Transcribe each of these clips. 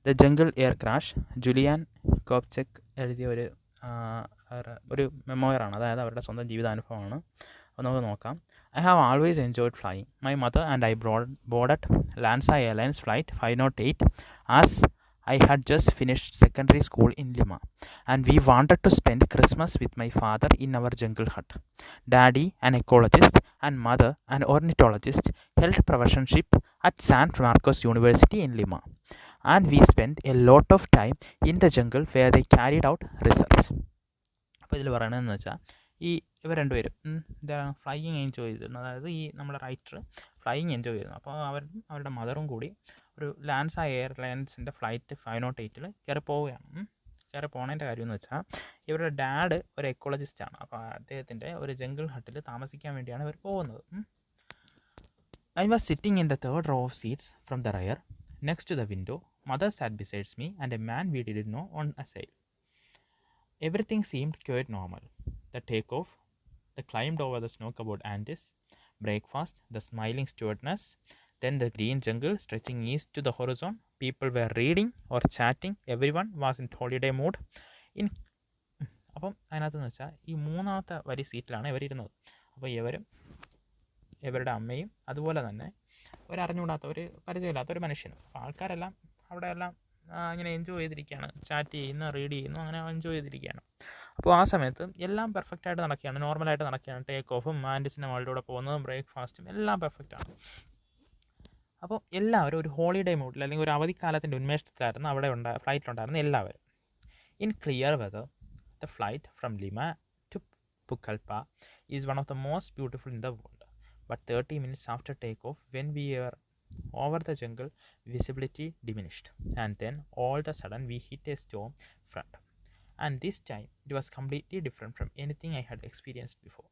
The jungle air crash ജുലിയാൻ കോപ്ചെക്ക് എഴുതിയ ഒരു മെമ്മോയറാണ്, അതായത് അവരുടെ സ്വന്തം ജീവിതാനുഭവമാണ്. അപ്പോൾ നമുക്ക് നോക്കാം. I have always enjoyed flying. My mother and I boarded Lanza airlines flight 508 as I had just finished secondary school in Lima, and we wanted to spend Christmas with my father in our jungle hut. Daddy, an ecologist, and mother, an ornithologist, held professorship at San Marcos University in Lima, and we spent a lot of time in the jungle where they carried out research. അപ്പോൾ ഇതിൽ പറയണതെന്ന് വെച്ചാൽ ഇവർ രണ്ടുപേരും flying enjoy ചെയ്തിരുന്നു, അതായത് നമ്മുടെ writer flying enjoy ചെയ്തിരുന്നു. അപ്പോൾ അവരുടെ മദറും കൂടി ഒരു ലാൻസ എയർലൈൻസിൻ്റെ ഫ്ലൈറ്റ് 508 കയറി പോവുകയാണ്. കയറി പോണതിൻ്റെ കാര്യം എന്ന് വെച്ചാൽ ഇവരുടെ ഡാഡ് ഒരു എക്കോളജിസ്റ്റാണ്. അപ്പോൾ അദ്ദേഹത്തിൻ്റെ ഒരു ജംഗിൾ ഹട്ടിൽ താമസിക്കാൻ വേണ്ടിയാണ് ഇവർ പോകുന്നത്. I was sitting in the third row of seats from the rear, next to the window. Mother sat beside me and a man we didn't know on a sail. Everything seemed quite normal. The takeoff, the climb over the snow-covered Andes, breakfast, the smiling stewardess, then the green jungle stretching east to the horizon. People were reading or chatting. Everyone was in holiday mood. അപ്പം അതിനകത്തെന്ന് വെച്ചാൽ ഈ മൂന്നാമത്തെ വരി സീറ്റിലാണ് ഇവരിരുന്നത്. അപ്പോൾ ഇവരുടെ അമ്മയും അതുപോലെ തന്നെ ഒരറിഞ്ഞുകൂടാത്ത ഒരു പരിചയമില്ലാത്ത ഒരു മനുഷ്യനും. അപ്പോൾ ആൾക്കാരെല്ലാം അവിടെ എല്ലാം ഇങ്ങനെ എൻജോയ് ചെയ്തിരിക്കുകയാണ്, ചാറ്റ് ചെയ്യുന്നു, റീഡ് ചെയ്യുന്നു, അങ്ങനെ എൻജോയ് ചെയ്തിരിക്കുകയാണ്. അപ്പോൾ ആ സമയത്ത് എല്ലാം പെർഫെക്റ്റായിട്ട് നടക്കുകയാണ്, നോർമലായിട്ട് നടക്കുകയാണ്. ടേക്ക് ഓഫും ആൻഡീസിൻ്റെ മുകളിലൂടെ പോകുന്നതും ബ്രേക്ക്ഫാസ്റ്റും എല്ലാം പെർഫെക്റ്റാണ്. അപ്പോൾ എല്ലാവരും ഒരു ഹോളിഡേ മൂഡിൽ അല്ലെങ്കിൽ ഒരു അവധിക്കാലത്തിൻ്റെ ഉന്മേഷത്തിലായിരുന്നു അവിടെ ഫ്ലൈറ്റിലുണ്ടായിരുന്ന എല്ലാവരും. In clear weather the flight from Lima to Pucallpa is one of the most beautiful in the world. But 30 minutes after takeoff, when we were over the jungle, visibility diminished, and then all of a sudden we hit a storm front. And this time it was completely different from anything I had experienced before.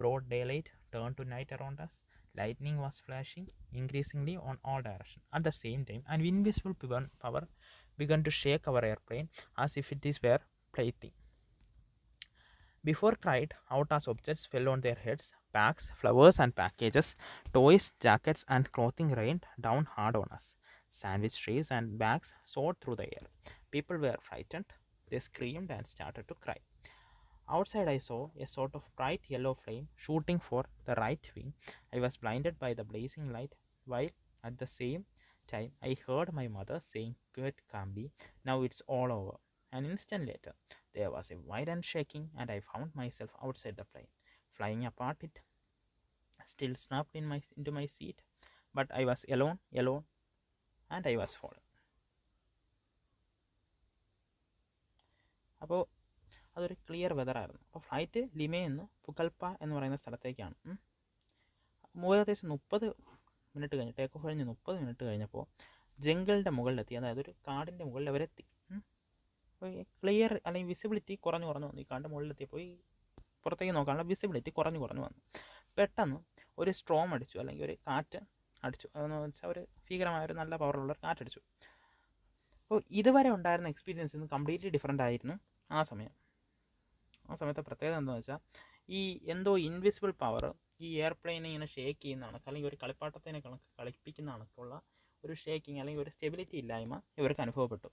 Broad daylight turned to night around us. Lightning was flashing increasingly on all directions. At the same time, an invisible power began to shake our airplane as if it were plaything. Before cried out as objects fell on their heads, bags, flowers and packages, toys, jackets and clothing rained down hard on us. Sandwich trays and bags soared through the air. People were frightened. They screamed and started to cry. Outside I saw a sort of bright yellow flame shooting for the right wing. I was blinded by the blazing light, while at the same time I heard my mother saying quite calmly, "Now it's all over." An instant later, there was a violent shaking and I found myself outside the plane. Flying apart, it still snapped into my seat, but I was alone, and I was falling. അപ്പോൾ അതൊരു clear വെതറായിരുന്നു. അപ്പോൾ flight ലിമയിൽ നിന്ന് പുക്കൽപ്പ എന്ന് പറയുന്ന സ്ഥലത്തേക്കാണ്. ഏകദേശം 30 minute കഴിഞ്ഞ് take off കഴിഞ്ഞ് 30 മിനിറ്റ് കഴിഞ്ഞപ്പോൾ ജംഗിളിൻ്റെ മുകളിലെത്തി, അതായത് ഒരു കാടിൻ്റെ മുകളിൽ അവരെത്തി. അപ്പോൾ ക്ലിയർ അല്ലെങ്കിൽ വിസിബിലിറ്റി കുറഞ്ഞു വന്നു. ഈ കാടിൻ്റെ മുകളിലെത്തിയപ്പോൾ ഈ പുറത്തേക്ക് നോക്കാനുള്ള വിസിബിലിറ്റി കുറഞ്ഞു വന്നു. പെട്ടെന്ന് ഒരു സ്ട്രോം അടിച്ചു, അല്ലെങ്കിൽ ഒരു കാറ്റ് അടിച്ചു. അതെന്ന് വെച്ചാൽ ഒരു ഭീകരമായ ഒരു നല്ല പവറുള്ള ഒരു കാറ്റടിച്ചു. അപ്പോൾ ഇതുവരെ ഉണ്ടായിരുന്ന എക്സ്പീരിയൻസിൽ നിന്ന് കംപ്ലീറ്റ്ലി ഡിഫറെൻ്റ് ആയിരുന്നു ആ സമയത്തെ പ്രത്യേകത എന്താണെന്ന് വെച്ചാൽ ഈ എന്തോ ഇൻവിസിബിൾ പവർ ഈ എയർപ്ലെയിനെ ഇങ്ങനെ ഷേക്ക് ചെയ്യുന്ന കണക്ക്, അല്ലെങ്കിൽ ഒരു കളിപ്പാട്ടത്തിനെ കളിപ്പിക്കുന്ന കണക്കുള്ള ഒരു ഷേക്കിങ് അല്ലെങ്കിൽ ഒരു സ്റ്റെബിലിറ്റി ഇല്ലായ്മ ഇവർക്ക് അനുഭവപ്പെട്ടു.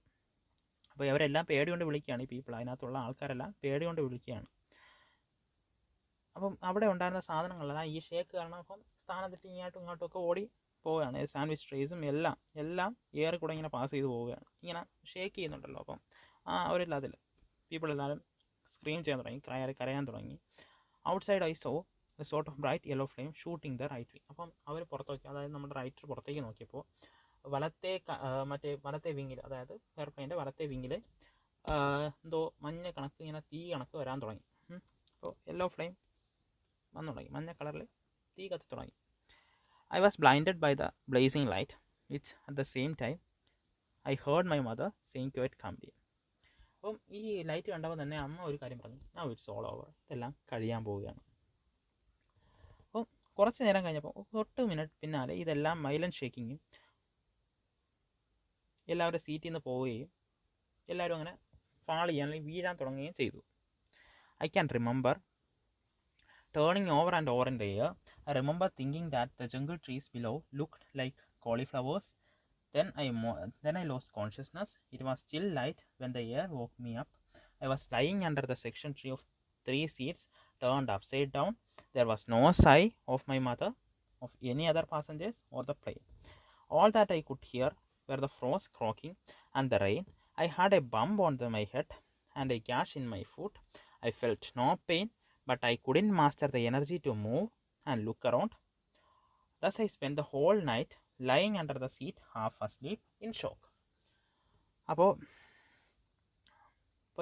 അപ്പോൾ ഇവരെല്ലാം പേടികൊണ്ട് വിളിക്കുകയാണ്, ഈ പീപ്പിൾ, അതിനകത്തുള്ള ആൾക്കാരെല്ലാം പേടികൊണ്ട് വിളിക്കുകയാണ്. അപ്പം അവിടെ ഉണ്ടായിരുന്ന സാധനങ്ങളെല്ലാം ഈ ഷേക്ക് കാരണം അപ്പം സ്ഥാനത്തിട്ട് ഇങ്ങോട്ടും ഒക്കെ ഓടി പോവുകയാണ്. സാൻഡ്വിച്ച് ട്രേസും എല്ലാം എയർ കൂടെ ഇങ്ങനെ പാസ് ചെയ്ത് പോവുകയാണ്, ഇങ്ങനെ ഷേക്ക് ചെയ്യുന്നുണ്ടല്ലോ. അപ്പം ആ ഒരു അതിൽ പീപ്പിൾ എല്ലാവരും സ്ക്രീം ചെയ്യാൻ തുടങ്ങി, കരയാൻ തുടങ്ങി. Outside I saw a sort of bright yellow flame shooting the right wing. അപ്പം അവർ പുറത്തേക്ക്, അതായത് നമ്മുടെ റൈറ്റർ പുറത്തേക്ക് നോക്കിയപ്പോൾ വലത്തെ വിങ്ങിൽ, അതായത് എയർപ്ലെയിൻ്റെ വലത്തെ വിങ്ങിൽ എന്തോ മഞ്ഞ കണക്ക് ഇങ്ങനെ തീ കണക്ക് വരാൻ തുടങ്ങി. അപ്പോൾ യെല്ലോ ഫ്ലെയിം വന്നു തുടങ്ങി, മഞ്ഞ കളറിൽ തീ കത്തി തുടങ്ങി. I was blinded by the blazing light which at the same time I heard my mother saying quite calmly. അപ്പം ഈ ലൈറ്റ് കണ്ടപ്പോൾ തന്നെ അമ്മ ഒരു കാര്യം പറഞ്ഞു, നൗ ഇറ്റ്സ് ഓൾ ഓവർ, ഇതെല്ലാം കഴിയാൻ പോവുകയാണ്. അപ്പം കുറച്ച് നേരം കഴിഞ്ഞപ്പോൾ 8 മിനിറ്റ് പിന്നാലെ ഇതെല്ലാം വയലന്റ് ഷേക്കിങ്ങും എല്ലാവരും സീറ്റിൽ നിന്ന് പോവുകയും എല്ലാവരും അങ്ങനെ ഫാൾ ചെയ്യാൻ അല്ലെങ്കിൽ വീഴാൻ തുടങ്ങുകയും ചെയ്തു. I can remember turning over and over in the air. I remember thinking that the jungle trees below looked like cauliflowers Then I lost consciousness. It was still light when the air woke me up. I was lying under the section tree of 3 seats, turned upside down. There was no sigh of my mother, of any other passengers, or the plane. All that I could hear were the frost croaking and the rain. I had a bump on my head and a gash in my foot. I felt no pain, but I couldn't master the energy to move and look around. Thus I spent the whole night lying under the seat, half asleep, in shock. അപ്പോൾ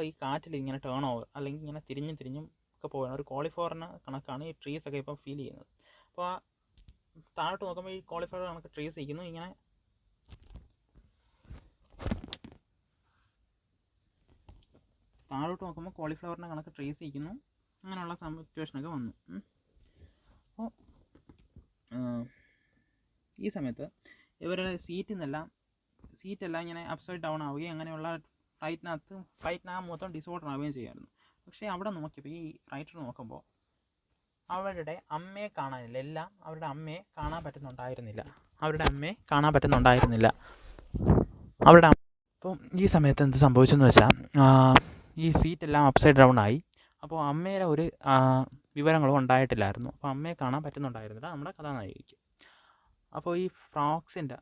ഈ കാറ്റിൽ ഇങ്ങനെ turn over അല്ലെങ്കിൽ ഇങ്ങനെ തിരിഞ്ഞും ഒക്കെ പോകണം. ഒരു കോളിഫ്ലവറിന് കണക്കാണ് ഈ ട്രീസ് ഒക്കെ ഇപ്പോൾ ഫീൽ ചെയ്യുന്നത്. അപ്പോൾ ആ താഴോട്ട് നോക്കുമ്പോൾ ഈ കോളിഫ്ലവർ കണക്ക് ട്രീസ് ഇരിക്കുന്നു. ഇങ്ങനെ താഴോട്ട് നോക്കുമ്പോൾ കോളിഫ്ലവറിൻ്റെ കണക്ക് ട്രീസ് ഇരിക്കുന്നു. അങ്ങനെയുള്ള സിറ്റുവേഷനൊക്കെ വന്നു. അപ്പോൾ ഈ സമയത്ത് ഇവരുടെ സീറ്റെല്ലാം ഇങ്ങനെ അപ്സൈഡ് ഡൗൺ ആവുകയും അങ്ങനെയുള്ള ഫ്ലൈറ്റിനകത്ത് മൊത്തം ഡിസോർഡർ ആവുകയും ചെയ്യുമായിരുന്നു. പക്ഷേ അവിടെ നോക്കിയപ്പോൾ ഈ റൈറ്റർ നോക്കുമ്പോൾ അവരുടെ അമ്മയെ കാണാനില്ല. എല്ലാം അവരുടെ അമ്മയെ കാണാൻ പറ്റുന്നുണ്ടായിരുന്നില്ല. അപ്പോൾ ഈ സമയത്ത് എന്ത് സംഭവിച്ചെന്ന് വെച്ചാൽ ഈ സീറ്റെല്ലാം അപ്സൈഡ് ഡൗൺ ആയി. അപ്പോൾ അമ്മയുടെ ഒരു വിവരങ്ങളും ഉണ്ടായിട്ടില്ലായിരുന്നു. അപ്പോൾ അമ്മയെ കാണാൻ പറ്റുന്നുണ്ടായിരുന്നില്ല നമ്മുടെ കഥാനായികയ്ക്ക്. അപ്പോൾ ഈ ഫ്രോക്സിൻ്റെ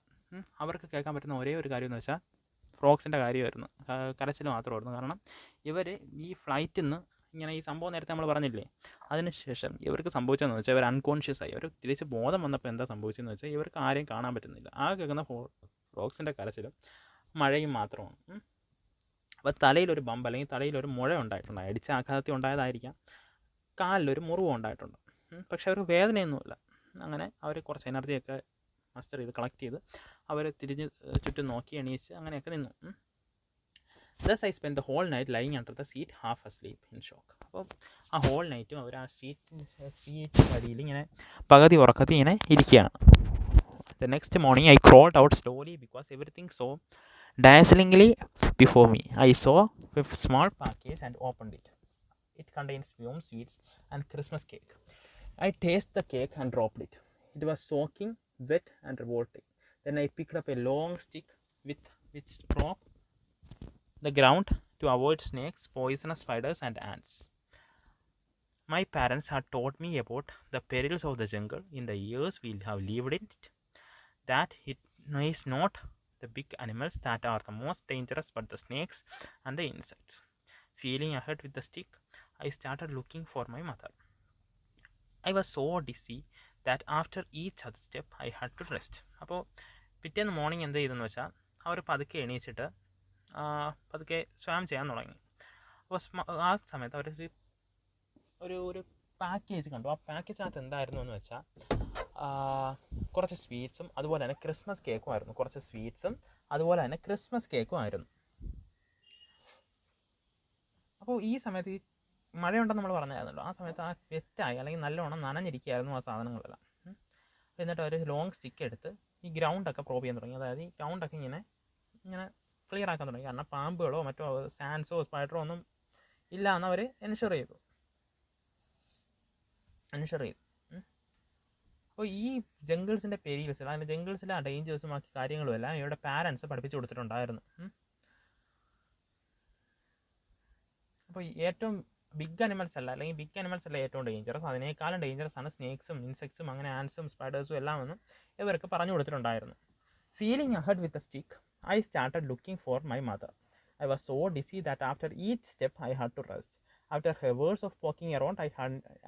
അവർക്ക് കേൾക്കാൻ പറ്റുന്ന ഒരേ ഒരു കാര്യം എന്ന് വെച്ചാൽ ഫ്രോക്സിൻ്റെ കാര്യമായിരുന്നു. കരച്ചിൽ മാത്രമായിരുന്നു. കാരണം ഇവർ ഈ ഫ്ലൈറ്റിൽ നിന്ന് ഇങ്ങനെ ഈ സംഭവം നേരത്തെ നമ്മൾ പറഞ്ഞില്ലേ, അതിനുശേഷം ഇവർക്ക് സംഭവിച്ചതെന്ന് വെച്ചാൽ ഇവർ അൺകോൺഷ്യസ് ആയി. അവർ തിരിച്ച് ബോധം വന്നപ്പോൾ എന്താ സംഭവിച്ചതെന്ന് വെച്ചാൽ ഇവർക്ക് ആരെയും കാണാൻ പറ്റുന്നില്ല. ആ കേൾക്കുന്ന ഫ്രോക്സിൻ്റെ കരച്ചിലും മഴയും മാത്രമാണ്. അപ്പോൾ തലയിലൊരു ബമ്പ് അല്ലെങ്കിൽ തലയിലൊരു മുഴ ഉണ്ടായിട്ടുണ്ട്. അടിച്ച ആഘാതത്തിൽ ഉണ്ടായതായിരിക്കാം. കാലിലൊരു മുറിവ് ഉണ്ടായിട്ടുണ്ട്. പക്ഷെ അവർ വേദനയൊന്നുമില്ല. അങ്ങനെ അവർ കുറച്ച് എനർജിയൊക്കെ മാസ്റ്റർ ചെയ്ത് കളക്ട് ചെയ്ത് അവർ തിരിഞ്ഞ് ചുറ്റും നോക്കി എണീച്ച് അങ്ങനെയൊക്കെ നിന്നു. Thus I spent the whole night lying under the seat, half asleep, in shock. അപ്പോൾ ആ ഹോൾ നൈറ്റും അവർ ആ സീറ്റിൻ്റെ അടിയിൽ ഇങ്ങനെ പകുതി ഉറക്കത്തിൽ ഇങ്ങനെ ഇരിക്കുകയാണ്. The next morning I crawled out slowly because everything so dazzlingly before me. I saw a small package and opened it. It contains warm sweets and Christmas cake. I tasted the cake and dropped it. It was soaking wet and revolting. Then I picked up a long stick with which broke the ground to avoid snakes, poisonous spiders, and ants. My parents had taught me about the perils of the jungle in the years we have lived in it. That it is not the big animals that are the most dangerous, but the snakes and the insects. Feeling ahead with the stick, I started looking for my mother. I was so dizzy that after each other step I had to rest. അപ്പോൾ പിറ്റേന്ന് morning എന്ത് ചെയ്തെന്ന് വെച്ചാൽ അവർ പതുക്കെ എണീച്ചിട്ട് പതുക്കെ സ്വാം ചെയ്യാൻ തുടങ്ങി. അപ്പോൾ ആ സമയത്ത് അവർ ഒരു പാക്കേജ് കണ്ടു. ആ പാക്കേജിനകത്ത് എന്തായിരുന്നു എന്ന് വെച്ചാൽ കുറച്ച് സ്വീറ്റ്സും അതുപോലെ തന്നെ ക്രിസ്മസ് കേക്കും ആയിരുന്നു. അപ്പോൾ ഈ സമയത്ത് ഈ മഴയുണ്ടെന്ന് നമ്മൾ പറഞ്ഞായിരുന്നല്ലോ, ആ സമയത്ത് ആ വെറ്റായി അല്ലെങ്കിൽ നല്ലോണം നനഞ്ഞിരിക്കുകയായിരുന്നു ആ സാധനങ്ങളെല്ലാം. എന്നിട്ട് അവർ ലോങ് സ്റ്റിക്ക് എടുത്ത് ഈ ഗ്രൗണ്ടൊക്കെ പ്രോബ് ചെയ്യാൻ തുടങ്ങി. അതായത് ഈ ഗ്രൗണ്ടൊക്കെ ഇങ്ങനെ ക്ലിയർ ആക്കാൻ തുടങ്ങി. കാരണം പാമ്പുകളോ മറ്റോ സാൻഡ്സോ സ്പൈഡറോ ഒന്നും ഇല്ല എന്ന് അവർ എൻഷുർ ചെയ്തു. അപ്പോൾ ഈ ജംഗിൾസിൻ്റെ പെരിൽസ് അല്ലെങ്കിൽ ജംഗിൾസിലെ ആ ഡേഞ്ചേഴ്സും ബാക്കി കാര്യങ്ങളും എല്ലാം ഇവരുടെ പാരൻസ് പഠിപ്പിച്ചു കൊടുത്തിട്ടുണ്ടായിരുന്നു. അപ്പോൾ ഏറ്റവും ബിഗ് അനിമൽസ് അല്ല ഏറ്റവും ഡേഞ്ചറസ്. അതിനേക്കാളും ഡേഞ്ചറസ് ആണ് സ്നേക്സും ഇൻസെക്ട്സും അങ്ങനെ ആൻസും സ്പൈഡേഴ്സും എല്ലാം എന്നും ഇവർക്ക് പറഞ്ഞു കൊടുത്തിട്ടുണ്ടായിരുന്നു. Feeling ahead with a stick I started looking for my mother. I was so dizzy that after each step I had to rest. After hours of walking around,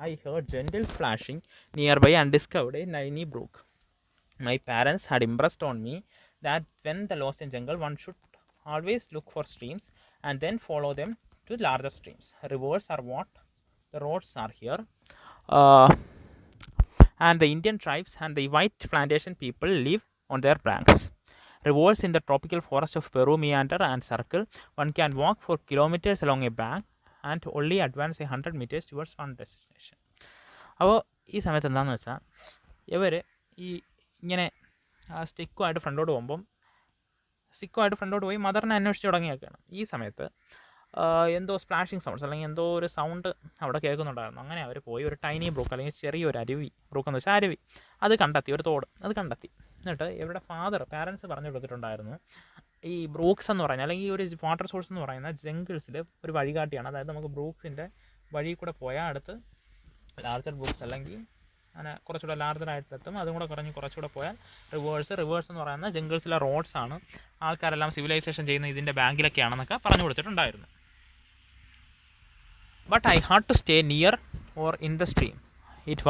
I heard gentle splashing nearby and discovered a tiny brook. My parents had impressed on me that when the lost in jungle, one should always look for streams and then follow them to larger streams. Rivers are what the roads are here. And the Indian tribes and the white plantation people live on their banks. Rivers in the tropical forest of Peru meander and circle. One can walk for kilometers along a bank and only advance 100 meters towards one destination. അപ്പോൾ ഈ സമയത്ത് എന്താണെന്ന് വെച്ചാൽ ഇവർ ഇങ്ങനെ സ്റ്റിക്കുമായിട്ട് ഫ്രണ്ടോട്ട് പോയി മദറിനെ അന്വേഷിച്ച് തുടങ്ങിയൊക്കെയാണ്. ഈ സമയത്ത് എന്തോ സ്പ്ലാഷിങ് സൗണ്ട്സ് അല്ലെങ്കിൽ എന്തോ ഒരു സൗണ്ട് അവിടെ കേൾക്കുന്നുണ്ടായിരുന്നു. അങ്ങനെ അവർ പോയി ഒരു ടൈനി ബ്രൂക്ക് അല്ലെങ്കിൽ ചെറിയൊരു അരുവി, ബ്രൂക്ക് എന്ന് വെച്ചാൽ അരുവി, അത് കണ്ടെത്തി, ഒരു തോട് അത് കണ്ടെത്തി. എന്നിട്ട് ഇവരുടെ പാരൻസ് പറഞ്ഞു കൊടുത്തിട്ടുണ്ടായിരുന്നു ഈ ബ്രൂക്സ് എന്ന് പറഞ്ഞാൽ അല്ലെങ്കിൽ ഈ ഒരു വാട്ടർ സോഴ്സ് എന്ന് പറയുന്ന ജംഗിൾസിൽ ഒരു വഴികാട്ടിയാണ്. അതായത് നമുക്ക് ബ്രൂക്സിൻ്റെ വഴി കൂടെ പോയാൽ അടുത്ത് ലാർജർ ബ്രൂക്സ് അല്ലെങ്കിൽ അങ്ങനെ കുറച്ചുകൂടെ ലാർജറായിട്ടെത്തും. അതും കൂടെ കുറച്ചുകൂടെ പോയാൽ റിവേഴ്സ് എന്ന് പറയുന്ന ജംഗിൾസിലെ റോഡ്സാണ്. ആൾക്കാരെല്ലാം സിവിലൈസേഷൻ ചെയ്യുന്ന ഇതിൻ്റെ ബാങ്കിലൊക്കെയാണെന്നൊക്കെ പറഞ്ഞു കൊടുത്തിട്ടുണ്ടായിരുന്നു. But I had to stay near or in the stream. Its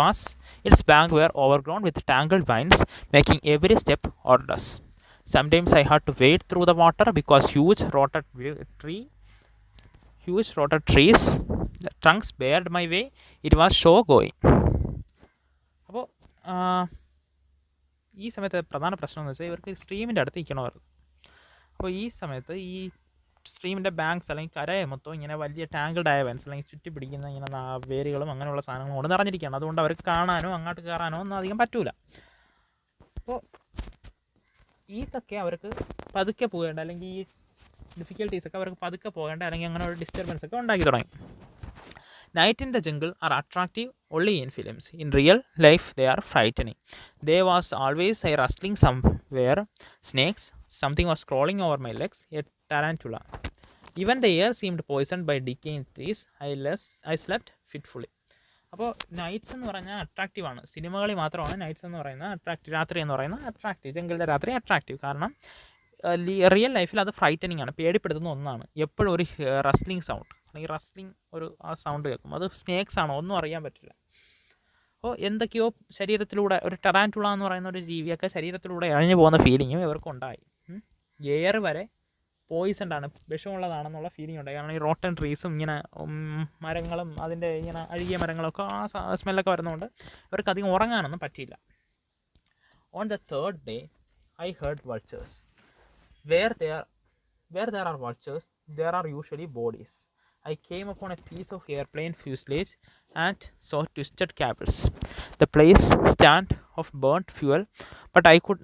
banks were overgrown with tangled vines, making every step odorous. Sometimes I had to wade through the water because huge rotted trees, the trunks barred my way. It was slow going. അപ്പോൾ ഈ സമയത്ത് പ്രധാന പ്രശ്നം എന്ന് വെച്ചാൽ ഇവർക്ക് സ്ട്രീമിൻ്റെ അടുത്ത് നിൽക്കണമായിരുന്നു. അപ്പോൾ ഈ സമയത്ത് ഈ സ്ട്രീമിൻ്റെ ബാങ്ക്സ് അല്ലെങ്കിൽ കരയെ മൊത്തം ഇങ്ങനെ വലിയ ടാങ്കിൾഡ് ആയ വൈൻസ് അല്ലെങ്കിൽ ചുറ്റി പിടിക്കുന്ന ഇങ്ങനെ വേരുകളും അങ്ങനെയുള്ള സാധനങ്ങളും കൊണ്ട് നിറഞ്ഞിരിക്കുകയാണ്. അതുകൊണ്ട് അവർക്ക് കാണാനോ അങ്ങോട്ട് കയറാനോ ഒന്നും അധികം പറ്റൂല. അപ്പോൾ ഇതൊക്കെ അവർക്ക് പതുക്കെ പോകേണ്ട, അല്ലെങ്കിൽ ഈ ഡിഫിക്കൽട്ടീസൊക്കെ അവർക്ക് പതുക്കെ പോകേണ്ട, അല്ലെങ്കിൽ അങ്ങനെ ഒരു ഡിസ്റ്റർബൻസ് ഒക്കെ ഉണ്ടാക്കി തുടങ്ങി. Night in the jungle are attractive only in films. In real life, they are frightening. There was always a rustling somewhere, snakes, something was crawling over my legs, a tarantula. Even the air seemed poisoned by decaying trees. I slept fitfully. അപ്പോൾ nights എന്ന് പറഞ്ഞാൽ അട്രാക്റ്റീവാണ്. സിനിമകളിൽ മാത്രമാണ് nights എന്ന് പറയുന്നത് attractive, രാത്രി എന്ന് പറയുന്നത് അട്രാക്റ്റീവ്, ജംഗിളിൻ്റെ രാത്രി അട്രാക്റ്റീവ്. കാരണം റിയൽ ലൈഫിൽ അത് ഫ്രൈറ്റനിങ് ആണ്, പേടിപ്പെടുത്തുന്ന ഒന്നാണ്. എപ്പോഴും ഒരു റസ്ലിംഗ് സൗണ്ട് അല്ലെങ്കിൽ റസ്ലിംഗ് ഒരു ആ സൗണ്ട് കേൾക്കും. അത് സ്നേക്സ് ആണോ ഒന്നും അറിയാൻ പറ്റില്ല. അപ്പോൾ എന്തൊക്കെയോ ശരീരത്തിലൂടെ ഒരു ടെറാൻറ്റുള എന്ന് പറയുന്ന ഒരു ജീവിയൊക്കെ ശരീരത്തിലൂടെ ഇഴഞ്ഞു പോകുന്ന ഫീലിങ്ങും ഇവർക്കുണ്ടായി. എയർ വരെ പോയിസൺഡാണ്, വിഷമുള്ളതാണെന്നുള്ള ഫീലിംഗ് ഉണ്ടായി. കാരണം ഈ റോട്ടൺ ട്രീസും ഇങ്ങനെ മരങ്ങളും അതിൻ്റെ ഇങ്ങനെ അഴുകിയ മരങ്ങളൊക്കെ ആ സ്മെല്ലൊക്കെ വരുന്നതുകൊണ്ട് ഇവർക്ക് അധികം ഉറങ്ങാനൊന്നും പറ്റിയില്ല. On the third day I heard vultures. Where there are vultures, there are usually bodies. I came upon a piece of airplane fuselage and saw twisted cables. The place stank of burnt fuel, but I could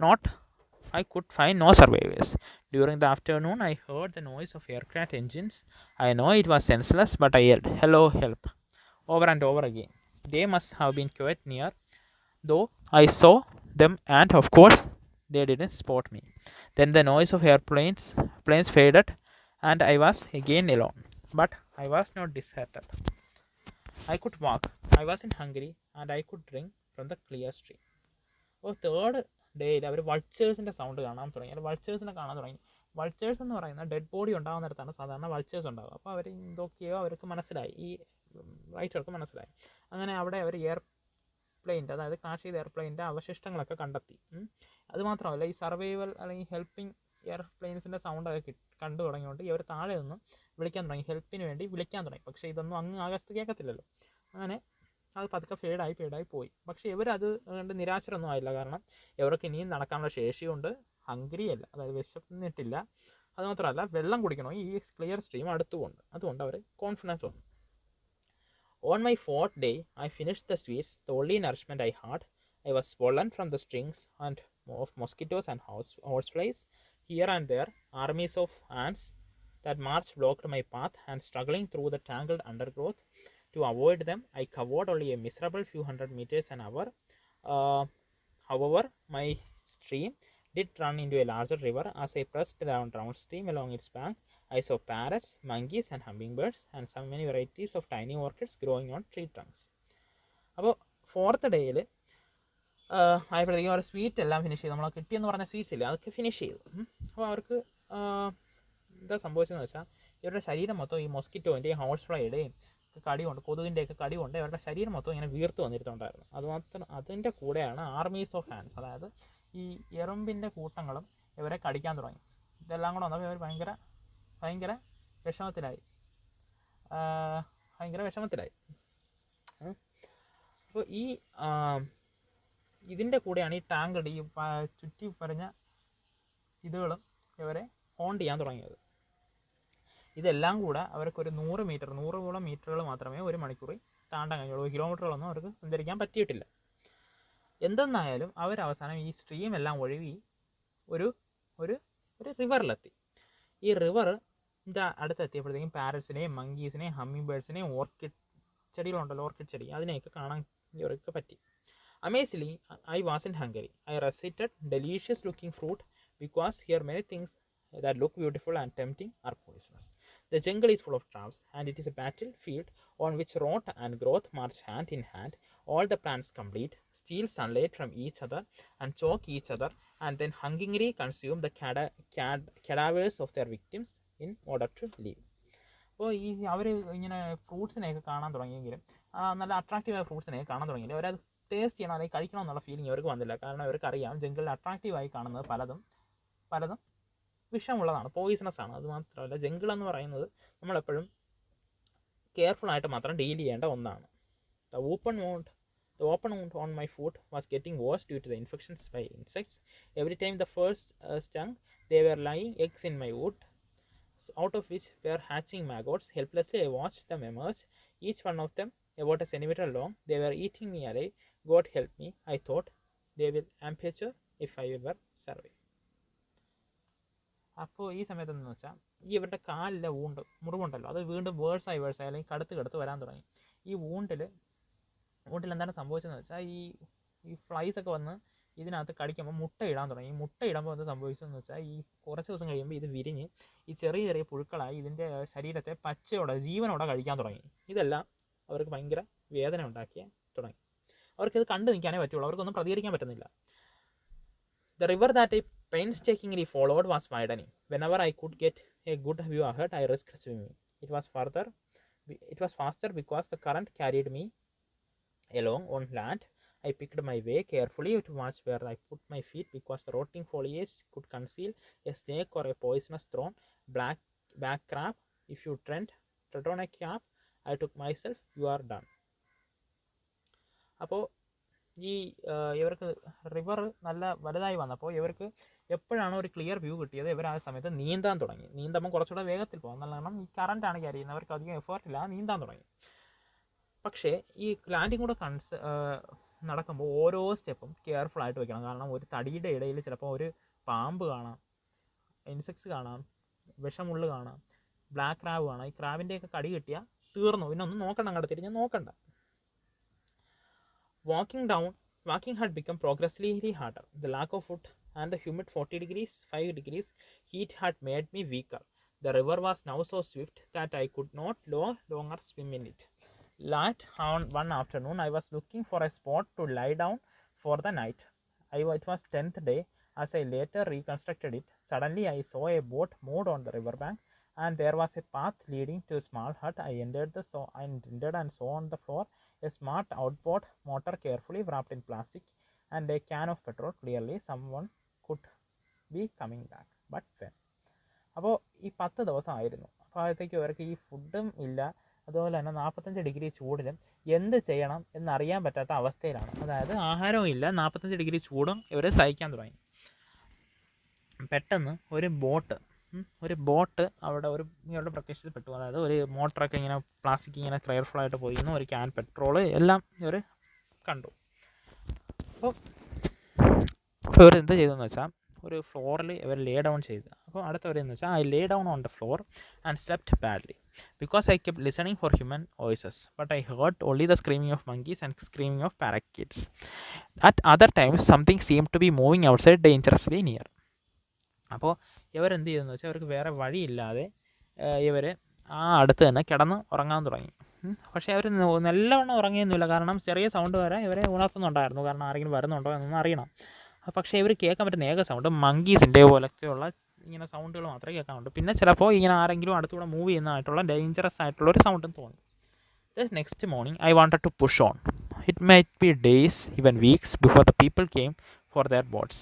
find no survivors. During the afternoon, I heard the noise of aircraft engines. I know it was senseless, but I yelled, "Hello, help," over and over again. They must have been quite near, though I saw them, and of course, they didn't spot me. Then the noise of planes faded, and I was again alone. But I was not deserted. I could walk. I wasn't hungry, and I could drink from the clear stream. അപ്പോൾ third ഡേയിൽ അവർ വൾച്ചേഴ്സിൻ്റെ sound കാണാൻ തുടങ്ങി, വൾച്ചേഴ്സിനെ കാണാൻ തുടങ്ങി. Vultures എന്ന് പറയുന്ന dead body ഉണ്ടാകുന്നിടത്താണ് സാധാരണ vultures ഉണ്ടാകുക. അപ്പോൾ അവർ എന്തൊക്കെയോ അവർക്ക് മനസ്സിലായി, ഈ റൈറ്റർക്ക് മനസ്സിലായി. അങ്ങനെ അവിടെ അവർ എയർപ്ലെയിൻ്റെ, അതായത് ക്രാഷ് ചെയ്ത എയർപ്ലെയിൻ്റെ അവശിഷ്ടങ്ങളൊക്കെ കണ്ടെത്തി. അതുമാത്രമല്ല, ഈ സർവൈവൽ അല്ലെങ്കിൽ ഹെൽപ്പിംഗ് എയർപ്ലെയിൻസിൻ്റെ സൗണ്ടൊക്കെ കണ്ടു തുടങ്ങിയോണ്ട് ഇവർ താഴെ നിന്ന് വിളിക്കാൻ തുടങ്ങി, ഹെൽപ്പിന് വേണ്ടി വിളിക്കാൻ തുടങ്ങി. പക്ഷേ ഇതൊന്നും അങ്ങ് ആകാശത്ത് കേൾക്കത്തില്ലല്ലോ. അങ്ങനെ അത് പതുക്കെ ഫേഡായി പോയി. പക്ഷേ ഇവരത് കണ്ട് നിരാശരൊന്നും ആയില്ല. കാരണം ഇവർക്ക് ഇനിയും നടക്കാനുള്ള ശേഷിയുണ്ട്, ഹംഗ്രിയല്ല, അതായത് വിശന്നിട്ടില്ല. അതുമാത്രമല്ല, വെള്ളം കുടിക്കണോ ഈ ക്ലിയർ സ്ട്രീം അതുകൊണ്ട് അവർ കോൺഫിഡൻസ് വന്നു. On my fourth day, I finished the sweets, the only nourishment I had. I was swollen from the stings and of mosquitoes and horseflies. Here and there, armies of ants that marched blocked my path, and struggling through the tangled undergrowth to avoid them, I covered only a miserable few hundred meters an hour. However, my stream did run into a larger river. As I pressed downstream along its bank, I saw parrots, monkeys, and hummingbirds, and so many varieties of tiny orchids growing on tree trunks. അപ്പോൾ fourth ഡേയിൽ ആയപ്പോഴത്തേക്കും അവർ sweet എല്ലാം finish ചെയ്തു. നമ്മൾ കിട്ടിയെന്ന് പറഞ്ഞ sweets ഇല്ല, അതൊക്കെ ഫിനിഷ് ചെയ്തു. അപ്പോൾ അവർക്ക് എന്താ സംഭവിച്ചതെന്ന് വെച്ചാൽ ഇവരുടെ ശരീരം മൊത്തം ഈ മൊസ്കിറ്റോൻ്റെയും ഹൗസ് ഫ്ലൈയുടെയും കടി കൊണ്ട്, കൊതുകിൻ്റെയൊക്കെ കടി കൊണ്ട് ഇവരുടെ ശരീരം മൊത്തം ഇങ്ങനെ വീർത്ത് വന്നിട്ടുണ്ടായിരുന്നു. അതിൻ്റെ കൂടെയാണ് ആർമീസ് ഓഫ് ആൻസ്, അതായത് ഈ എറുമ്പിൻ്റെ കൂട്ടങ്ങളും ഇവരെ കടിക്കാൻ തുടങ്ങി. ഇതെല്ലാം കൂടെ വന്നപ്പോൾ ഇവർ ഭയങ്കര വിഷമത്തിലായി. അപ്പോൾ ഇതിൻ്റെ കൂടെയാണ് ഈ ടാങ്കിൾഡ്, ഈ ചുറ്റി പറഞ്ഞ ഇതുകളും ഇവരെ ഹോണ്ട് ചെയ്യാൻ തുടങ്ങിയത്. ഇതെല്ലാം കൂടെ അവർക്കൊരു 100 മീറ്ററുകൾ മാത്രമേ ഒരു മണിക്കൂറിൽ താണ്ടാൻ കഴിഞ്ഞുള്ളൂ. കിലോമീറ്ററുകളൊന്നും അവർക്ക് സഞ്ചരിക്കാൻ പറ്റിയിട്ടില്ല. എന്തെന്നായാലും അവരവസാനം ഈ സ്ട്രീം എല്ലാം ഒഴുകി ഒരു റിവറിലെത്തി. ഈ റിവർ ഇതിൻ്റെ അടുത്തെത്തിയപ്പോഴത്തേക്കും പാരറ്റ്സിനെയും മങ്കീസിനെയും ഹമ്മിങ് ബേർഡ്സിനെയും ഓർക്കിഡ് ചെടികളുണ്ടല്ലോ, ഓർക്കിഡ് ചെടി, അതിനെയൊക്കെ കാണാൻ ഇവർക്ക് പറ്റി. Amazingly, I wasn't hungry. I recited delicious looking fruit because here many things that look beautiful and tempting are poisonous. The jungle is full of traps, and it is a battlefield on which rot and growth march hand in hand. All the plants complete, steal sunlight from each other, and choke each other, and then hungrily consume the cadavers of their victims in order to live. അപ്പോൾ ഈ അവർ ഇങ്ങനെ ഫ്രൂട്ട്സിനെയൊക്കെ കാണാൻ തുടങ്ങിയെങ്കിലും നല്ല അട്രാക്റ്റീവായ ഫ്രൂട്ട്സിനെയൊക്കെ കാണാൻ തുടങ്ങിയെങ്കിലും അവരത് taste ചെയ്യണം, അല്ലെങ്കിൽ കഴിക്കണം എന്നുള്ള ഫീലിംഗ് അവർക്ക് വന്നില്ല. കാരണം അവർക്കറിയാം ജംഗിളിൽ അട്രാക്റ്റീവായി കാണുന്നത് പലതും വിഷമുള്ളതാണ്, പോയിസണസ് ആണ്. അത് മാത്രമല്ല, ജംഗിൾ എന്ന് പറയുന്നത് നമ്മളെപ്പോഴും കെയർഫുള്ളായിട്ട് മാത്രം ഡീൽ ചെയ്യേണ്ട ഒന്നാണ്. The open wound on my foot was getting worse due to the infections by insects. Every time the first stung, they were laying eggs in my wound, out of which were hatching maggots. Helplessly, I watched them emerge, each one of them about a centimeter long. They were eating me alive. God help me, I thought. They will amputature if I ever survive. അപ്പോൾ ഈ സമയത്തെന്ന് വെച്ചാൽ ഈ ഇവരുടെ കാലിലെ മുറിവുണ്ടല്ലോ, അത് വീണ്ടും വേഴ്സായി അല്ലെങ്കിൽ കടുത്ത് വരാൻ തുടങ്ങി. ഈ വൂണ്ടിൽ എന്താണ് സംഭവിച്ചതെന്ന് വെച്ചാൽ ഈ ഫ്ലൈസ് ഒക്കെ വന്ന് ഇതിനകത്ത് കടിക്കുമ്പോൾ മുട്ടയിടാൻ തുടങ്ങി. മുട്ടയിടുമ്പോൾ എന്ത് സംഭവിച്ചതെന്ന് വെച്ചാൽ ഈ കുറച്ച് ദിവസം കഴിയുമ്പോൾ ഇത് വിരിഞ്ഞ് ഈ ചെറിയ പുഴുക്കളായി ഇതിൻ്റെ ശരീരത്തെ ജീവനോടെ കഴിക്കാൻ തുടങ്ങി. ഇതെല്ലാം അവർക്ക് ഭയങ്കര വേദന തുടങ്ങി. അവർക്കിത് കണ്ടു നിൽക്കാനേ പറ്റുള്ളൂ, അവർക്കൊന്നും പ്രതികരിക്കാൻ പറ്റുന്നില്ല. The river that I painstakingly followed was widening. Whenever I could get a good view ahead, I risked swimming. It was faster because the current carried me along on land. I picked my way carefully to watch where I put my feet because the rotting foliage could conceal a snake or a poisonous thorn. Black crab. If you tread on a crab, I took myself, you are done. അപ്പോൾ ഇവർക്ക് river നല്ല വലുതായി വന്നപ്പോൾ ഇവർക്ക് എപ്പോഴാണോ ഒരു clear view കിട്ടിയത് ഇവർ ആ സമയത്ത് നീന്താൻ തുടങ്ങി. നീന്തുമ്പോൾ കുറച്ചുകൂടെ വേഗത്തിൽ പോകും, കാരണം ഈ കറണ്ടാണ് ക്യാരി ചെയ്യുന്നത്, അവർക്ക് അധികം എഫേർട്ടില്ല, നീന്താൻ തുടങ്ങി. പക്ഷേ ഈ ലാൻഡിങ് കൂടെ നടക്കുമ്പോൾ ഓരോ സ്റ്റെപ്പും കെയർഫുള്ളായിട്ട് വെക്കണം. കാരണം ഒരു തടിയുടെ ഇടയിൽ ചിലപ്പോൾ ഒരു പാമ്പ് കാണാം, ഇൻസെക്ട്സ് കാണാം, വിഷമുള്ളു കാണാം, ബ്ലാക്ക് ക്രാബ് കാണാം. ഈ ക്രാബിൻ്റെയൊക്കെ കടി കിട്ടിയാൽ തീർന്നു, പിന്നെ ഒന്നും നോക്കണ്ട, അങ്ങോട്ട് തിരിഞ്ഞ് നോക്കണ്ട. Walking had become progressively harder. The lack of food and the humid 5 degrees heat had made me weaker. The river was now so swift that I could not no longer swim in it. Late one afternoon, I was looking for a spot to lie down for the night. It was 10th day. As I later reconstructed it, suddenly I saw a boat moored on the riverbank, and there was a path leading to a small hut. I entered and saw on the floor a smart outboard motor carefully wrapped in plastic and a can of petrol. Clearly, someone could be coming back. But when? അപ്പോൾ ഈ 10 ദിവസമായിരുന്നു. അപ്പോഴത്തേക്കും ഇവർക്ക് ഈ ഫുഡും ഇല്ല, അതുപോലെ തന്നെ 45 ഡിഗ്രി ചൂടിലും എന്ത് ചെയ്യണം എന്നറിയാൻ പറ്റാത്ത അവസ്ഥയിലാണ്. അതായത് ആഹാരവും ഇല്ല, 45 ഡിഗ്രി ചൂടും ഇവർ സഹിക്കാൻ തുടങ്ങി. പെട്ടെന്ന് ഒരു ബോട്ട് അവിടെ ഇവരുടെ പ്രത്യക്ഷത്തിൽപ്പെട്ടു. അതായത് ഒരു മോട്ടറൊക്കെ ഇങ്ങനെ പ്ലാസ്റ്റിക് ഇങ്ങനെ കെയർഫുള്ളായിട്ട് പോയിരുന്നു, ഒരു ക്യാൻ പെട്രോള് എല്ലാം ഇവർ കണ്ടു. അപ്പോൾ ഇവർ എന്ത് ചെയ്തതെന്ന് വെച്ചാൽ ഒരു ഫ്ലോറിൽ ഇവർ ലേ ഡൗൺ ചെയ്തു. അപ്പോൾ അടുത്തവരെന്ന് വെച്ചാൽ I Leh down on the floor and slept badly because I kept listening for human voices, but I heard only the screaming of monkeys and screaming of parakeets. At other times, something seemed to be moving outside dangerously near. അപ്പോൾ ഇവരെന്ത് ചെയ്തെന്ന് വെച്ചാൽ അവർക്ക് വേറെ വഴിയില്ലാതെ ഇവർ അടുത്ത് തന്നെ കിടന്ന് ഉറങ്ങാൻ തുടങ്ങി. പക്ഷേ അവർ നല്ലവണ്ണം ഉറങ്ങിയൊന്നുമില്ല, കാരണം ചെറിയ സൗണ്ട് വരെ ഇവരെ ഉണർത്തുന്നുണ്ടായിരുന്നു, കാരണം ആരെങ്കിലും വരുന്നുണ്ടോ എന്നൊന്നും അറിയണം. പക്ഷേ ഇവർ കേൾക്കാൻ പറ്റുന്ന ഏക സൗണ്ട് മങ്കീസിൻ്റെ പോലത്തെയുള്ള ഇങ്ങനെ സൗണ്ടുകൾ മാത്രമേ കേൾക്കാനുണ്ട്. പിന്നെ ചിലപ്പോൾ ഇങ്ങനെ ആരെങ്കിലും അടുത്തൂടെ മൂവ് ചെയ്യുന്നതായിട്ടുള്ള ഡേഞ്ചറസ് ആയിട്ടുള്ള ഒരു സൗണ്ടും തോന്നി. The next morning I wanted to push on. It might be days, even weeks, before the people came for their boats.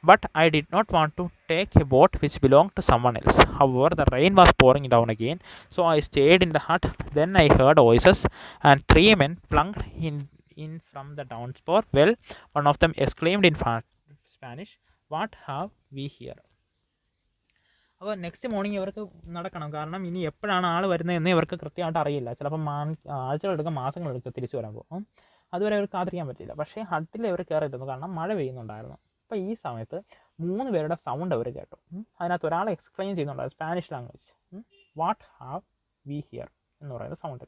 But I did not want to take a boat which belonged to someone else. However, the rain was pouring down again, so I stayed in the hut. Then I heard voices, and 3 men plunged in from the downpour. Well, one of them exclaimed in Spanish, "What have we here?" അപ്പോൾ next morning ഇവർക്ക് നടക്കണം, കാരണം ഇനി എപ്പോഴാണ് ആൾ വരുന്നതെന്ന് ഇവർക്ക് കൃത്യമായിട്ട് അറിയില്ല. ചിലപ്പോൾ ആഴ്ചകളെടുക്കും, മാസങ്ങളെടുക്കും തിരിച്ചു വരുമ്പോൾ. അതുവരെ അവർക്ക് കാത്തിരിക്കാൻ പറ്റില്ല. പക്ഷേ ഹട്ടിൽ ഇവർ കയറിയിരുന്നു, കാരണം മഴ പെയ്യുന്നുണ്ടായിരുന്നു. അപ്പോൾ ഈ സമയത്ത് 3 പേരുടെ സൗണ്ട് അവർ കേട്ടു. അതിനകത്ത് ഒരാൾ എക്സ്പ്ലെയിൻ ചെയ്യുന്നുണ്ട് Spanish language. What have we here എന്ന് പറയുന്ന sound.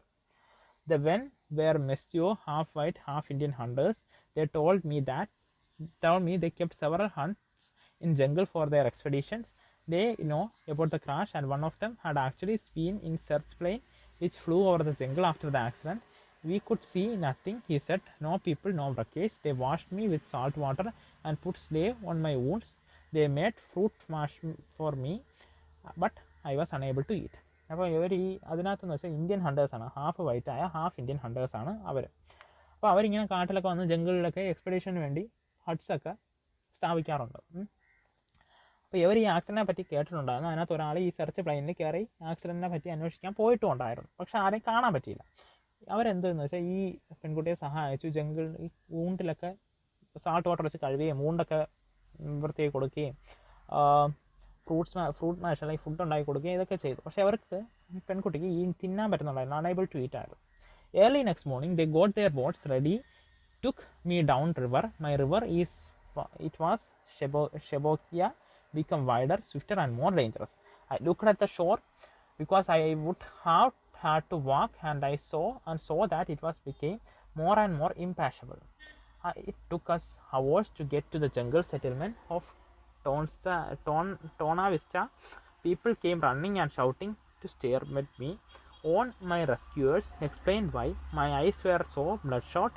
The men were Mestio, half white, half Indian hunters. They told me they kept several hunts in jungle for their expeditions. They know about the crash, and one of them had actually been in search plane which flew over the jungle after the accident. We could see nothing, he said. No people, no wreckage. They washed me with salt water and put slave on my wounds. They made fruit mash for me, but I was unable to eat. അപ്പോൾ ഇവർ ഈ അതിനകത്തെന്ന് വെച്ചാൽ Indian ഹണ്ടേഴ്സാണ്, half വൈറ്റായ half Indian ഹണ്ടേഴ്സാണ് അവർ. അപ്പോൾ അവരിങ്ങനെ കാട്ടിലൊക്കെ വന്ന് ജംഗിളിലൊക്കെ എക്സ്പെഡീഷന് വേണ്ടി ഹട്ട്സൊക്കെ സ്ഥാപിക്കാറുണ്ട്. അപ്പോൾ ഇവർ ഈ ആക്സിഡൻറ്റിനെ പറ്റി കേട്ടിട്ടുണ്ടായിരുന്നു. അതിനകത്ത് ഒരാൾ ഈ സെർച്ച് പ്ലെയിനിൽ കയറി ആക്സിഡൻറ്റിനെ പറ്റി അന്വേഷിക്കാൻ പോയിട്ടുണ്ടായിരുന്നു. പക്ഷെ ആരെയും കാണാൻ പറ്റിയില്ല. അവരെന്തെന്ന് വെച്ചാൽ ഈ പെൺകുട്ടിയെ സഹായിച്ചു. ജംഗിൾ ഈ വൂണ്ടിലൊക്കെ സാൾട്ട് വാട്ടർ വെച്ച് കഴുകുകയും വൂണ്ടൊക്കെ വൃത്തിയായി കൊടുക്കുകയും ഫ്രൂട്ട് മാഷ് അല്ലെങ്കിൽ ഫുഡ് ഉണ്ടാക്കി കൊടുക്കുകയും ഇതൊക്കെ ചെയ്തു. പക്ഷേ അവർക്ക് പെൺകുട്ടിക്ക് ഈ തിന്നാൻ പറ്റുന്നുണ്ടായിരുന്നു, അൺഎബിൾ ടു ഈറ്റ് ആയിരുന്നു. Early next morning they got their boats ready, took me down river. My river it was Shebokia, become wider, swifter and more dangerous. I looked at the shore because I would have had to walk, and I saw that it was became more and more impassable. It took us hours to get to the jungle settlement of Tona Vista. People came running and shouting to stare at me. On my rescuers explained why. My eyes were so bloodshot,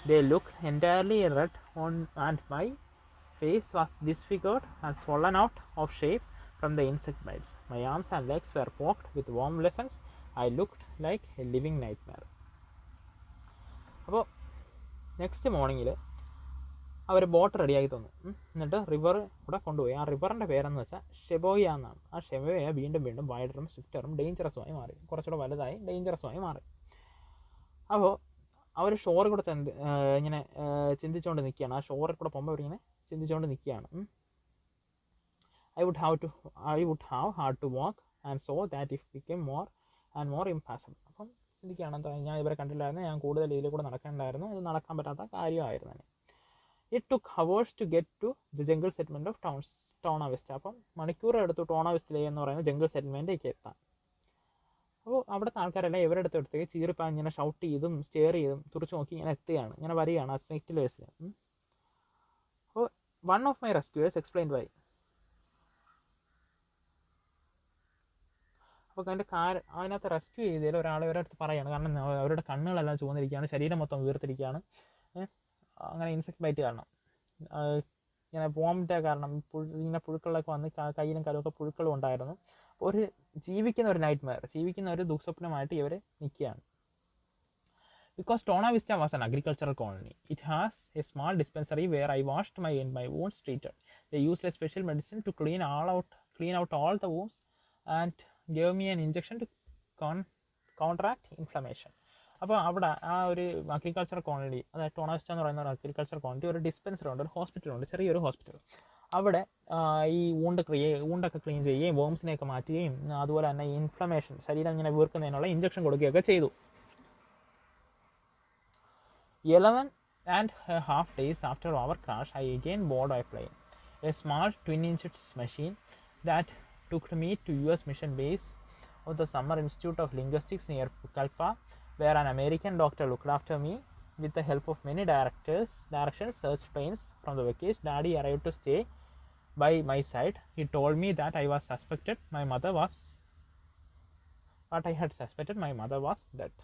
they looked entirely red and my face was disfigured and swollen out of shape from the insect bites. My arms and legs were poked with worm lessons. I looked like a living nightmare. അപ്പോൾ next മോർണിംഗിൽ അവർ boat റെഡിയാക്കി തന്നു. എന്നിട്ട് river കൂടെ കൊണ്ടുപോയി. ആ റിവറിൻ്റെ പേരെന്ന് വെച്ചാൽ ഷെബോയ എന്നാണ്. ആ ഷെബോയ വീണ്ടും വൈഡറും സ്വിഫ്റ്ററും ഡേഞ്ചറസുമായി മാറി, കുറച്ചുകൂടെ വലുതായി ഡേഞ്ചറസുമായി മാറി. അപ്പോൾ അവർ ഷോറിൽ കൂടെ ഇങ്ങനെ ചിന്തിച്ചുകൊണ്ട് നിൽക്കുകയാണ്. ആ ഷോറിൽ കൂടെ പോകുമ്പോൾ അവരിങ്ങനെ ചിന്തിച്ചുകൊണ്ട് നിൽക്കുകയാണ്. I would have had to walk and so that it became more and more impassable. അപ്പം ചിന്തിക്കുകയാണ്, എന്താ ഞാൻ ഇവരെ കണ്ടില്ലായിരുന്നു, ഞാൻ കൂടുതൽ ഇതിൽ കൂടെ നടക്കേണ്ടായിരുന്നു, ഇത് നടക്കാൻ പറ്റാത്ത കാര്യമായിരുന്നു. It took hours to get to the jungle settlement of Tona Vista. അപ്പം മണിക്കൂർ എടുത്തു ടോണ വെസ്റ്റിലെ എന്ന് പറയുന്ന ജംഗിൾ സെറ്റിൽമെൻറ്റിലേക്ക് എത്താൻ. അപ്പോൾ അവിടുത്തെ ആൾക്കാരെല്ലാം ഇവരുടെ അടുത്തേക്ക് ചീറിപ്പാൻ ഇങ്ങനെ ഷൗട്ട് ചെയ്തും സ്റ്റെയർ ചെയ്തും തുറച്ചു നോക്കി ഇങ്ങനെ എത്തുകയാണ്, ഇങ്ങനെ വരികയാണ് ആ സെറ്റിലേഴ്സിൽ. അപ്പോൾ one of my rescuers explain Y. അപ്പോൾ അതിനകത്ത് റെസ്ക്യൂ ചെയ്തതിൽ ഒരാളെ ഒരിടത്ത് പറയുകയാണ്, കാരണം അവരുടെ കണ്ണുകളെല്ലാം ചുവന്നിരിക്കുകയാണ്, ശരീരം മൊത്തം വീർത്തിരിക്കുകയാണ്. അങ്ങനെ ഇൻസെക്ട് ബൈറ്റ് കാരണം, ഇങ്ങനെ വോമിറ്റ് കാരണം ഇങ്ങനെ പുഴുക്കളൊക്കെ വന്ന് കയ്യിലും കാലുമൊക്കെ പുഴുക്കളും ഉണ്ടായിരുന്നു. ഒരു ജീവിക്കുന്ന ഒരു നൈറ്റ്മെയർ, ജീവിക്കുന്ന ഒരു ദുസ്വപ്നമായിട്ട് ഇവർ നിൽക്കുകയാണ്. Because Tona Vista was an agricultural colony, it has a small dispensary where I washed my wounds treated. They used a special medicine to clean out all the wounds and gave me an injection to counteract inflammation. അപ്പോൾ അവിടെ ആ ഒരു agriculture colony, അതായത് ടോണ vista എന്ന് പറയുന്ന ഒരു agriculture colony, ഒരു dispensary ഉണ്ട്, ഒരു ഹോസ്പിറ്റലുണ്ട്, ചെറിയൊരു ഹോസ്പിറ്റൽ. അവിടെ ഈ വൂണ്ടൊക്കെ ക്ലീൻ ചെയ്യുകയും വോംസിനെയൊക്കെ മാറ്റുകയും അതുപോലെ തന്നെ ഇൻഫ്ലമേഷൻ, ശരീരം ഇങ്ങനെ വീർക്കുന്നതിനുള്ള ഇഞ്ചക്ഷൻ കൊടുക്കുകയൊക്കെ ചെയ്തു. 11.5 days after our crash, I again boarded a plane, a small twin-engine machine that took me to US Mission Base of the Summer Institute of Linguistics near Pucallpa, where an American doctor looked after me. With the help of many directions, search planes from the wreckage, Daddy arrived to stay by my side. He told me that I had suspected my mother was dead.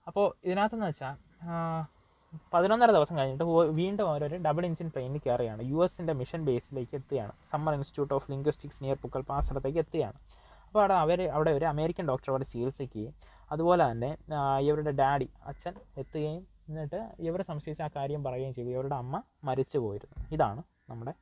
അപ്പോൾ ഇതിനകത്തെന്ന് വെച്ചാൽ 11.5 ദിവസം കഴിഞ്ഞിട്ട് വീണ്ടും അവരൊരു double engine പ്ലെയിനിൽ കയറുകയാണ്. US mission ബേസിലേക്ക് എത്തുകയാണ്. Summer institute of linguistics near Pucallpa ആ സ്ഥലത്തേക്ക് എത്തുകയാണ്. അപ്പോൾ അവിടെ ഒരു അമേരിക്കൻ ഡോക്ടർ അവിടെ ചികിത്സിക്കുകയും അതുപോലെ തന്നെ ഇവരുടെ ഡാഡി അച്ഛൻ എത്തുകയും എന്നിട്ട് ഇവർ സംശയിച്ച ആ കാര്യം പറയുകയും ചെയ്തു. ഇവരുടെ അമ്മ മരിച്ചു പോയിരുന്നു. ഇതാണ് നമ്മുടെ